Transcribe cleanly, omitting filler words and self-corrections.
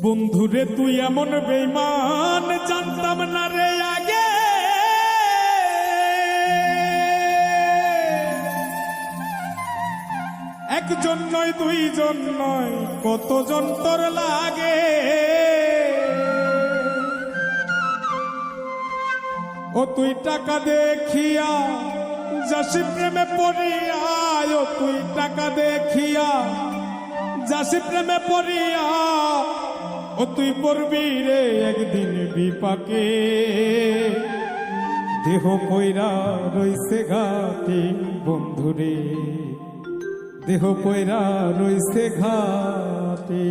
বন্ধুরে তুই এমন বেঈমান জানতাম না রে আগে, একজন নয় দুইজন নয় কতজন তোর লাগে। ও তুই টাকা দেখিয়া যাসি প্রেমে পড়িয়া, ও তুই টাকা দেখিয়া যাসি প্রেমে পড়িয়া, ও তুই পড়বি রে একদিন বিপাকে। দেহ পয়রা রইছে ঘাটে বন্ধুরে, দেহ পয়রা রইছে ঘাটে।